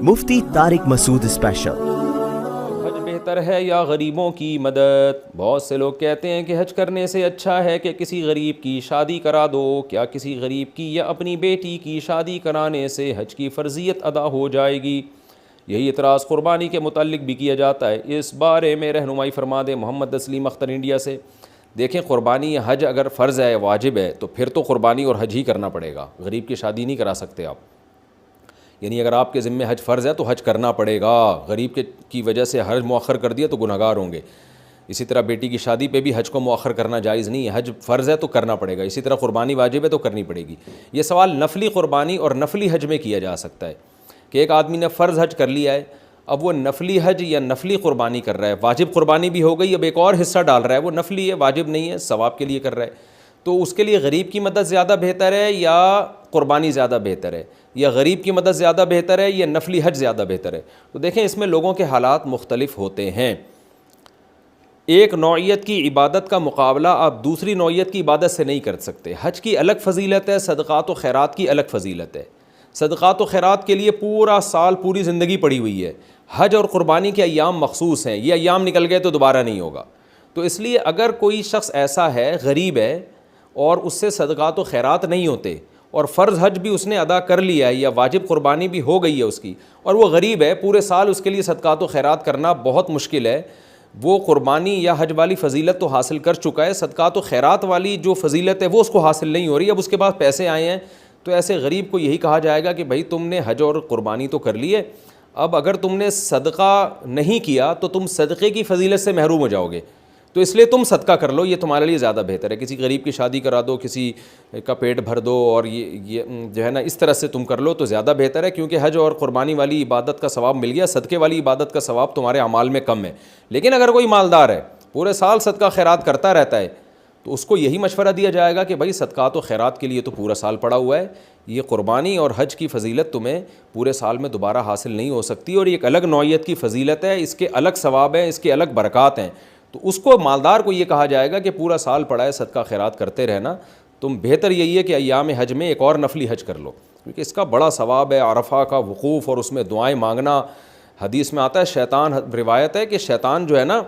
मुफ्ती Tariq Masood special. हज बेहतर है या गरीबों की मदद? बहुत से लोग कहते हैं कि हज करने से अच्छा है कि किसी गरीब की शादी करा दो। क्या किसी गरीब की या अपनी बेटी की शादी कराने से हज की फ़र्ज़ियत अदा हो जाएगी? यही इतराज़ क़ुरबानी के मुताल्लिक भी किया जाता है। इस बारे में रहनुमाई फरमा दे मोहम्मद तस्लीम अख्तर इंडिया से। देखें, क़ुरबानी या हज अगर फ़र्ज़ है, वाजिब है, तो फिर तो क़ुरबानी और हज ही करना पड़ेगा। गरीब की शादी नहीं करा सकते आप। यानी अगर आपके ज़िम्मे हज फ़र्ज़ है तो हज करना पड़ेगा। गरीब की वजह से हज मुअख्खर कर दिया तो गुनहगार होंगे। इसी तरह बेटी की शादी पे भी हज को मुअख्खर करना जायज़ नहीं है। हज फ़र्ज़ है तो करना पड़ेगा। इसी तरह क़ुरबानी वाजिब है तो करनी पड़ेगी। ये सवाल नफली क़ुरबानी और नफली हज में किया जा सकता है कि एक आदमी ने फ़र्ज़ हज कर लिया है, अब वो नफली हज या नफली क़ुरबानी कर रहा है। वाजिब क़ुरबानी भी हो गई, अब एक और हिस्सा डाल रहा है, वो नफली है, वाजिब नहीं है, सवाब के लिए कर रहा है। तो उसके लिए गरीब की मदद ज़्यादा बेहतर है या क़ुरबानी ज़्यादा बेहतर है, या गरीब की मदद ज़्यादा बेहतर है या नफली हज ज़्यादा बेहतर है? तो देखें, इसमें लोगों के हालात मुख्तलिफ होते हैं। एक नौइयत की इबादत का मुकाबला आप दूसरी नौइयत की इबादत से नहीं कर सकते। हज की अलग फ़जीलत है, सदक़ात व खैरात की अलग फ़जीलत है। सदक़ात व खैरात के लिए पूरा साल, पूरी ज़िंदगी पड़ी हुई है। हज और क़ुरबानी के अय्याम मखसूस हैं, ये अय्याम निकल गए तो दोबारा नहीं होगा। तो इसलिए अगर कोई शख्स ऐसा है, गरीब है, और उससे सदक़ात व खैरात नहीं होते, और फ़र्ज़ हज भी उसने अदा कर लिया है या वाजिब क़ुरबानी भी हो गई है उसकी, और वो गरीब है, पूरे साल उसके लिए सदक़ात व खैरात करना बहुत मुश्किल है। वो क़ुरबानी या हज वाली फ़जीलत तो हासिल कर चुका है, सदक़ात व खैरात वाली जो फ़जीलत है वो उसको हासिल नहीं हो रही। अब उसके पास पैसे आए हैं, तो ऐसे गरीब को यही कहा जाएगा कि भाई तुमने हज और क़ुरबानी तो कर ली है, अब अगर तुमने सदक़ा नहीं किया तो तुम सदक़े की फ़जीलत से महरूम हो जाओगे, तो इसलिए तुम सदका कर लो, ये तुम्हारे लिए ज़्यादा बेहतर है। किसी गरीब की शादी करा दो, किसी का पेट भर दो, और ये जो है ना, इस तरह से तुम कर लो तो ज़्यादा बेहतर है, क्योंकि हज और क़ुरबानी वाली इबादत का सवाब मिल गया, सदक़े वाली इबादत का सवाब तुम्हारे अमाल में कम है। लेकिन अगर कोई मालदार है, पूरे साल सदका खैरात करता रहता है, तो उसको यही मशवरा दिया जाएगा कि भाई सदक़ात व खैरात के लिए तो पूरा साल पड़ा हुआ है, ये क़ुरबानी और हज की फ़जीलत तुम्हें पूरे साल में दोबारा हासिल नहीं हो सकती, और ये एक अलग नौइयत की फ़जीलत है, इसके अलग सवाब हैं, इसके अलग बरक़ात हैं। तो उसको, मालदार को ये कहा जाएगा कि पूरा साल पड़ा है, सदका खैरात करते रहना, तुम बेहतर यही है कि अय्याम हज में एक और नफली हज कर लो, क्योंकि इसका बड़ा सवाब है। अरफ़ा का वक़ूफ़ और उसमें दुआएं मांगना, हदीस में आता है, शैतान, रिवायत है कि शैतान जो है ना,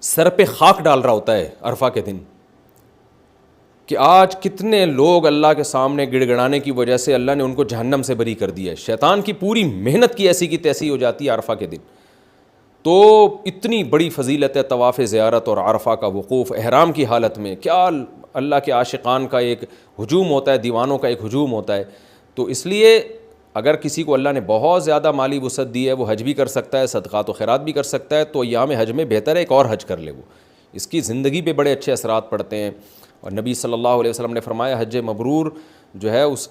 सर पे खाक डाल रहा होता है अरफ़ा के दिन, कि आज कितने लोग अल्लाह के सामने गिड़गिड़ाने की वजह से अल्लाह ने उनको जहन्नम से बरी कर दिया है। शैतान की पूरी मेहनत की ऐसी की तैसी हो जाती है अरफ़ा के दिन। तो इतनी बड़ी फ़जीलत है तवाफ़ ज़ियारत और अरफ़ा का वक़ूफ़ एहराम की हालत में। क्या अल्लाह के आशिकान का एक हुजूम होता है, दीवानों का एक हुजूम होता है। तो इसलिए अगर किसी को अल्लाह ने बहुत ज़्यादा माली वसअत दी है, वो हज भी कर सकता है, सदक़ात व खैरात भी कर सकता है, तो अय्याम हज में बेहतर है एक और हज कर ले। वो इसकी ज़िंदगी पे बड़े अच्छे असरात पड़ते हैं। और नबी सल्लल्लाहु अलैहि वसल्लम ने फरमाया, हज मबरूर जो है, उस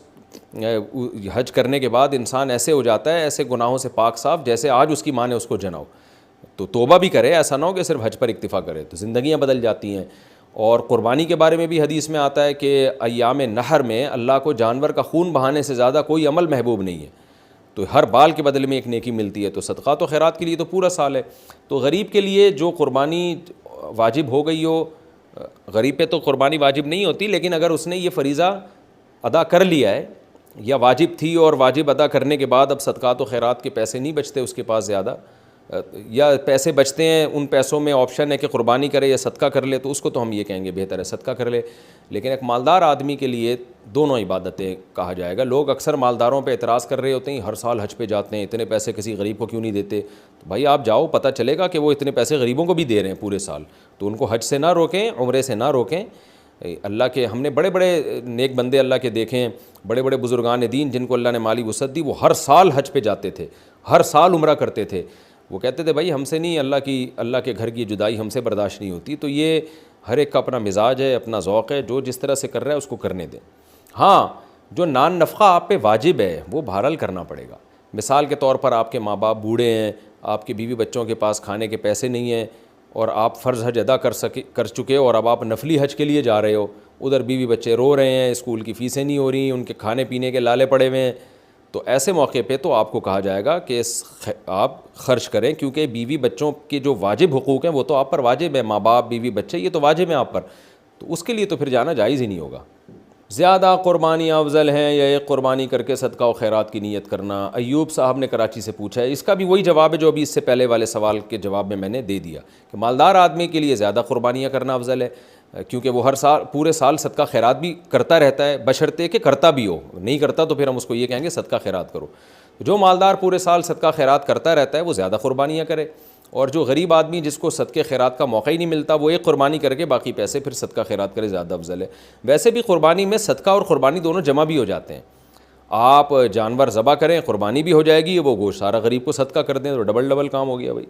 हज करने के बाद इंसान ऐसे हो जाता है, ऐसे गुनाहों से पाक साफ़, जैसे आज उसकी माँ ने उसको जनाओ। तो तौबा भी करे, ऐसा ना हो कि सिर्फ हज पर इक्तिफ़ा करे, तो ज़िंदगियाँ बदल जाती हैं। और क़ुरबानी के बारे में भी हदीस में आता है कि अय्याम नहर में अल्लाह को जानवर का खून बहाने से ज़्यादा कोई अमल महबूब नहीं है, तो हर बाल के बदले में एक नेकी मिलती है। तो सदक़ात व खैरात के लिए तो पूरा साल है। तो गरीब के लिए जो क़ुरबानी वाजिब हो गई हो, गरीब पे तो क़ुरबानी वाजिब नहीं होती, लेकिन अगर उसने ये फ़रीज़ा अदा कर लिया है, या वाजिब थी और वाजिब अदा करने के बाद अब सदक़ात व खैरात के पैसे नहीं बचते उसके पास ज़्यादा, या पैसे बचते हैं, उन पैसों में ऑप्शन है कि क़ुरबानी करे या सदका कर ले, तो उसको तो हम ये कहेंगे बेहतर है सदका कर ले। लेकिन एक मालदार आदमी के लिए दोनों इबादतें कहा जाएगा। लोग अक्सर मालदारों पे एतराज़ कर रहे होते हैं, हर साल हज पे जाते हैं, इतने पैसे किसी गरीब को क्यों नहीं देते? तो भाई आप जाओ, पता चलेगा कि वो इतने पैसे गरीबों को भी दे रहे हैं पूरे साल। तो उनको हज से ना रोकें, उम्रे से ना रोकें। अल्लाह के हमने बड़े बड़े नेक बंदे अल्लाह के देखे हैं, बड़े बड़े बुज़ुर्गान दीन जिनको अल्लाह ने माली वसअत दी, वो हर साल हज पे जाते थे, हर साल उम्रा करते थे। वो कहते थे भाई हमसे नहीं, अल्लाह के घर की जुदाई हमसे बर्दाश्त नहीं होती। तो ये हर एक का अपना मिजाज है, अपना ज़ौक़ है, जो जिस तरह से कर रहा है उसको करने दें। हाँ, जो नान नफ़क़ा आप पे वाजिब है वो बहरहाल करना पड़ेगा। मिसाल के तौर पर आपके माँ बाप बूढ़े हैं, आपके बीवी बच्चों के पास खाने के पैसे नहीं हैं, और आप फ़र्ज़ हज अदा कर चुके हो, और अब आप नफली हज के लिए जा रहे हो, उधर बीवी बच्चे रो रहे हैं, स्कूल की फ़ीसें नहीं हो रही, उनके खाने पीने के लाले पड़े हुए हैं, तो ऐसे मौके पे तो आपको कहा जाएगा कि आप ख़र्च करें, क्योंकि बीवी बच्चों के जो वाजिब हुकूक़ हैं वो तो आप पर वाजिब है। माँ बाप, बीवी बच्चे, ये तो वाजिब हैं आप पर, तो उसके लिए तो फिर जाना जायज़ ही नहीं होगा। زیادہ قربانیاں افضل ہیں یا ایک قربانی کر کے صدقہ و خیرات کی نیت کرنا؟ ایوب صاحب نے کراچی سے پوچھا ہے. اس کا بھی وہی جواب ہے جو ابھی اس سے پہلے والے سوال کے جواب میں نے دے دیا کہ مالدار آدمی کے لیے زیادہ قربانیاں کرنا افضل ہے، کیونکہ وہ ہر سال پورے سال صدقہ خیرات بھی کرتا رہتا ہے، بشرطے کہ کرتا بھی ہو. نہیں کرتا تو پھر ہم اس کو یہ کہیں گے صدقہ خیرات کرو. جو مالدار پورے سال صدقہ خیرات کرتا رہتا ہے وہ زیادہ قربانیاں کرے، اور جو غریب آدمی جس کو صدقے خیرات کا موقع ہی نہیں ملتا وہ ایک قربانی کر کے باقی پیسے پھر صدقہ خیرات کرے، زیادہ افضل ہے. ویسے بھی قربانی میں صدقہ اور قربانی دونوں جمع بھی ہو جاتے ہیں. آپ جانور ذبح کریں، قربانی بھی ہو جائے گی، وہ گوشت سارا غریب کو صدقہ کر دیں تو ڈبل کام ہو گیا بھائی.